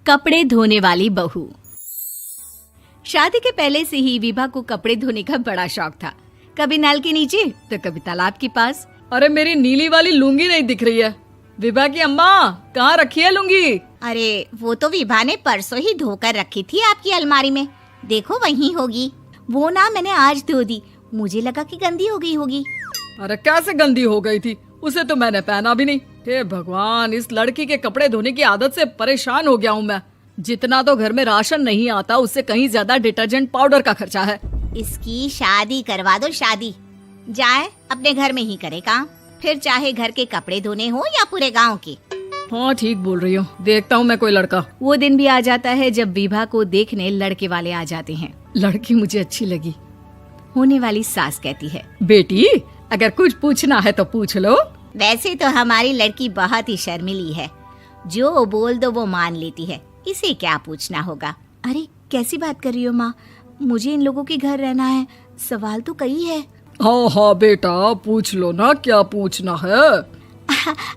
कपड़े धोने वाली बहू। शादी के पहले से ही विभा को कपड़े धोने का बड़ा शौक था। कभी नल के नीचे तो कभी तालाब के पास। अरे मेरी नीली वाली लुंगी नहीं दिख रही है। विभा की अम्मा, कहाँ रखी है लुंगी? अरे वो तो विभा ने परसों ही धोकर रखी थी आपकी अलमारी में, देखो वहीं होगी। वो ना मैंने आज धो दी, मुझे लगा कि गंदी हो गई होगी। अरे कैसे गंदी हो गई थी? उसे तो मैंने पहना भी नहीं। हे भगवान, इस लड़की के कपड़े धोने की आदत से परेशान हो गया हूँ मैं। जितना तो घर में राशन नहीं आता, उससे कहीं ज्यादा डिटर्जेंट पाउडर का खर्चा है। इसकी शादी करवा दो, शादी जाए अपने घर में ही करे काम, फिर चाहे घर के कपड़े धोने हो या पूरे गांव के। हाँ ठीक बोल रही हो, देखता हूँ मैं कोई लड़का। वो दिन भी आ जाता है जब विभा को देखने लड़के वाले आ जाते हैं। लड़की मुझे अच्छी लगी। होने वाली सास कहती है, बेटी अगर कुछ पूछना है तो पूछ लो। वैसे तो हमारी लड़की बहुत ही शर्मिली है, जो बोल दो वो मान लेती है, इसे क्या पूछना होगा। अरे कैसी बात कर रही हो माँ, मुझे इन लोगों के घर रहना है, सवाल तो कई है। हाँ हाँ बेटा, पूछ लो ना, क्या पूछना है।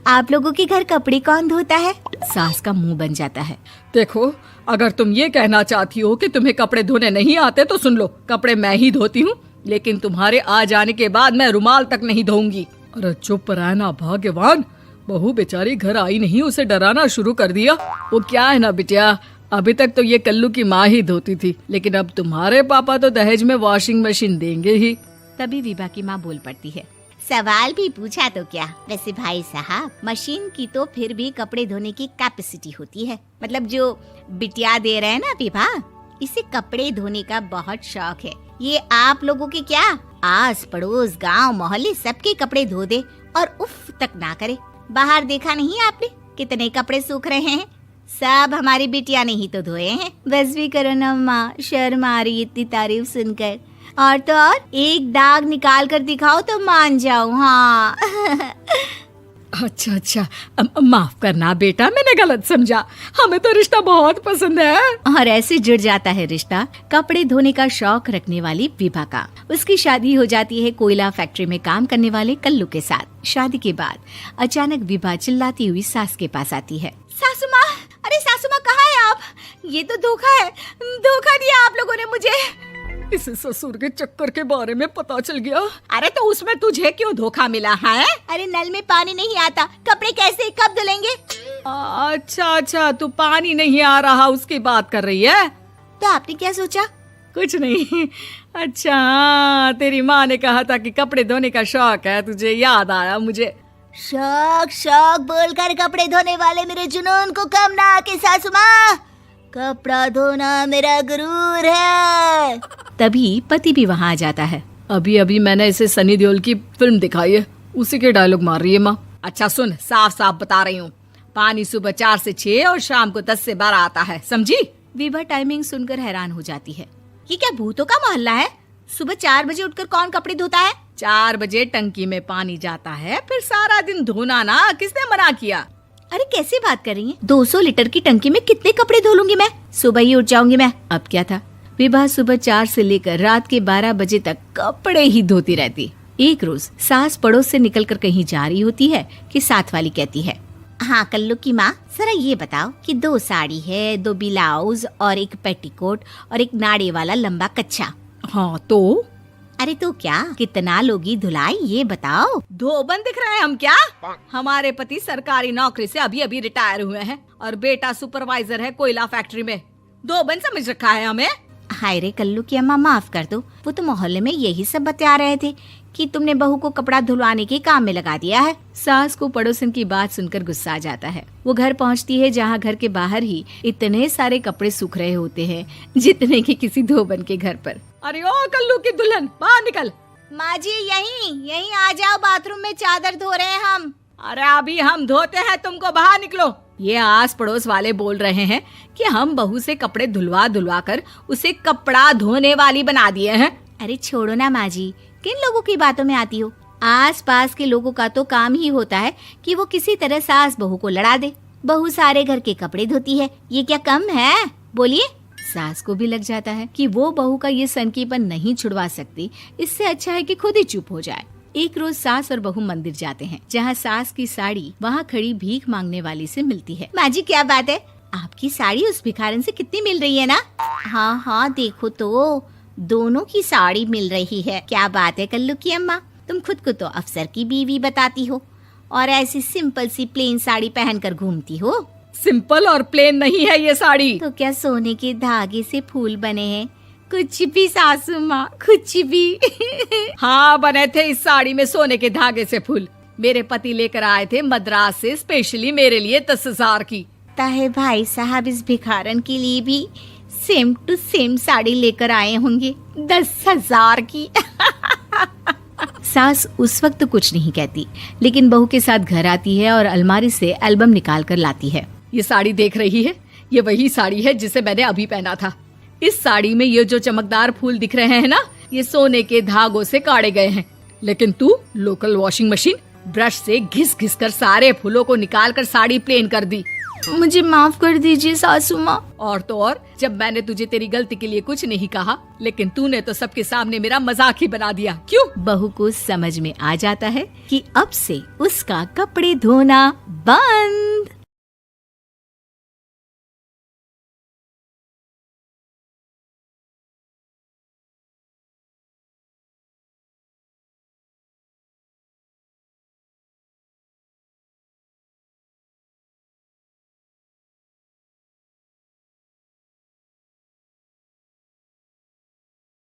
आप लोगों के घर कपड़े कौन धोता है? सास का मुंह बन जाता है। देखो, अगर तुम ये कहना चाहती हो कि तुम्हें कपड़े धोने नहीं आते तो सुन लो, कपड़े मैं ही धोती हूँ, लेकिन तुम्हारे आ जाने के बाद मैं रुमाल तक नहीं धोऊंगी। अरे चुप रहना भाग्यवान, बहू बेचारी घर आई नहीं, उसे डराना शुरू कर दिया। वो क्या है ना बिटिया, अभी तक तो ये कल्लू की माँ ही धोती थी, लेकिन अब तुम्हारे पापा तो दहेज में वॉशिंग मशीन देंगे ही। तभी विभा की माँ बोल पड़ती है, सवाल भी पूछा तो क्या। वैसे भाई साहब, मशीन की तो फिर भी कपड़े धोने की कैपेसिटी होती है। मतलब जो बिटिया दे रहे हैं ना विभा, इसे कपड़े धोने का बहुत शौक है। ये आप लोगों के क्या, आस पड़ोस गांव मोहल्ले सबके कपड़े धो दे और उफ तक ना करे। बाहर देखा नहीं आपने कितने कपड़े सूख रहे हैं? सब हमारी बिटिया ने ही तो धोए हैं। बस भी करो ना माँ, शर्म आ रही इतनी तारीफ सुनकर। और तो और एक दाग निकाल कर दिखाओ तो मान जाऊं। हाँ अच्छा, माफ करना बेटा, मैंने गलत समझा। हमें तो रिश्ता बहुत पसंद है। और ऐसे जुड़ जाता है रिश्ता कपड़े धोने का शौक रखने वाली विभा का। उसकी शादी हो जाती है कोयला फैक्ट्री में काम करने वाले कल्लू के साथ। शादी के बाद अचानक विभा चिल्लाती हुई सास के पास आती है। सासू माँ, अरे सासू माँ कहाँ है आप? ये तो धोखा है, धोखा दिया आप लोगों ने मुझे। इसे ससुर के चक्कर के बारे में पता चल गया। अरे तो उसमें तुझे क्यों धोखा मिला है? अरे नल में पानी नहीं आता, कपड़े कैसे कब धुलेंगे? अच्छा, तू पानी नहीं आ रहा उसकी बात कर रही है। तो आपने क्या सोचा? कुछ नहीं। अच्छा, तेरी माँ ने कहा था कि कपड़े धोने का शौक है तुझे, याद आया मुझे। शौक बोलकर कपड़े धोने वाले मेरे जुनून को कम ना आके सासू माँ, कपड़ा धोना मेरा गुरूर है। तभी पति भी वहाँ आ जाता है। अभी मैंने इसे सनी देओल की फिल्म दिखाई है, उसी के डायलॉग मार रही है माँ। अच्छा सुन, साफ बता रही हूँ, पानी सुबह 4 से 6 और शाम को 10 से 12 आता है, समझी? विभा टाइमिंग सुनकर हैरान हो जाती है। ये क्या भूतों का मोहल्ला है? सुबह 4 बजे उठकर कौन कपड़े धोता है? 4 बजे टंकी में पानी जाता है, फिर सारा दिन धोना ना, किसने मना किया? अरे कैसी बात कर रही हैं? 200 लीटर की टंकी में कितने कपड़े धो लूंगी मैं? सुबह ही उठ जाऊंगी मैं। अब क्या था, विभा सुबह 4 से लेकर रात के 12 बजे तक कपड़े ही धोती रहती। एक रोज सास पड़ोस से निकलकर कहीं जा रही होती है कि साथ वाली कहती है, हाँ कल्लू की माँ, जरा ये बताओ कि 2 साड़ी है, 2 ब्लाउज और एक पेटीकोट और एक नाड़े वाला लंबा कच्छा। हाँ तो? अरे तो क्या, कितना लोगी धुलाई ये बताओ। धोबन दिख रहे हैं हम क्या? हमारे पति सरकारी नौकरी से अभी रिटायर हुए हैं और बेटा सुपरवाइजर है कोयला फैक्ट्री में। धोबन समझ रखा है हमें। हाय रे कल्लू की अम्मा, माफ कर दो, वो तो मोहल्ले में यही सब बता रहे थे कि तुमने बहू को कपड़ा धुलवाने के काम में लगा दिया है। सास को पड़ोसन की बात सुनकर गुस्सा आ जाता है। वो घर पहुंचती है जहां घर के बाहर ही इतने सारे कपड़े सूख रहे होते हैं जितने कि किसी धोबन के घर पर। अरे ओ कल्लू की दुल्हन, बाहर निकल। माँ जी यहीं आ जाओ, बाथरूम में चादर धो रहे हैं हम। अरे अभी हम धोते हैं, तुमको बाहर निकलो। ये आस पड़ोस वाले बोल रहे हैं कि हम बहू से कपड़े धुलवा कर उसे कपड़ा धोने वाली बना दिए हैं। अरे छोड़ो ना माँ जी, किन लोगों की बातों में आती हो? आस पास के लोगों का तो काम ही होता है कि वो किसी तरह सास बहू को लड़ा दे। बहू सारे घर के कपड़े धोती है, ये क्या कम है? बोलिए। सास को भी लग जाता है कि वो बहू का ये सनकीपन नहीं छुड़वा सकती, इससे अच्छा है कि खुद ही चुप हो जाए। एक रोज सास और बहू मंदिर जाते हैं, जहाँ सास की साड़ी वहाँ खड़ी भीख मांगने वाली से मिलती है। माँ जी क्या बात है, आपकी साड़ी उस भिखारन से कितनी मिल रही है ना? हाँ हाँ देखो तो, दोनों की साड़ी मिल रही है। क्या बात है कल्लू की अम्मा, तुम खुद को तो अफसर की बीवी बताती हो और ऐसी सिंपल सी प्लेन साड़ी पहनकर घूमती हो। सिंपल और प्लेन नहीं है ये साड़ी। तो क्या सोने के धागे से फूल बने हैं? कुछ भी सासू माँ, कुछ भी। हाँ बने थे इस साड़ी में सोने के धागे से फूल। मेरे पति लेकर आए थे मद्रास से स्पेशली मेरे लिए 10,000 की। ताहे भाई साहब इस भिखारन के लिए भी सेम टू सेम साड़ी लेकर आए होंगे 10,000 की। सास उस वक्त तो कुछ नहीं कहती, लेकिन बहू के साथ घर आती है और अलमारी से एल्बम निकाल कर लाती है। ये साड़ी देख रही है, ये वही साड़ी है जिसे मैंने अभी पहना था। इस साड़ी में ये जो चमकदार फूल दिख रहे हैं ना, ये सोने के धागों से काढ़े गए हैं। लेकिन तू लोकल वॉशिंग मशीन ब्रश से घिस घिस कर सारे फूलों को निकाल कर साड़ी प्लेन कर दी। मुझे माफ कर दीजिए सासू माँ। और तो और, जब मैंने तुझे तेरी गलती के लिए कुछ नहीं कहा, लेकिन तूने तो सबके सामने मेरा मजाक ही बना दिया। क्यों? बहू को समझ में आ जाता है कि अब से उसका कपड़े धोना बंद।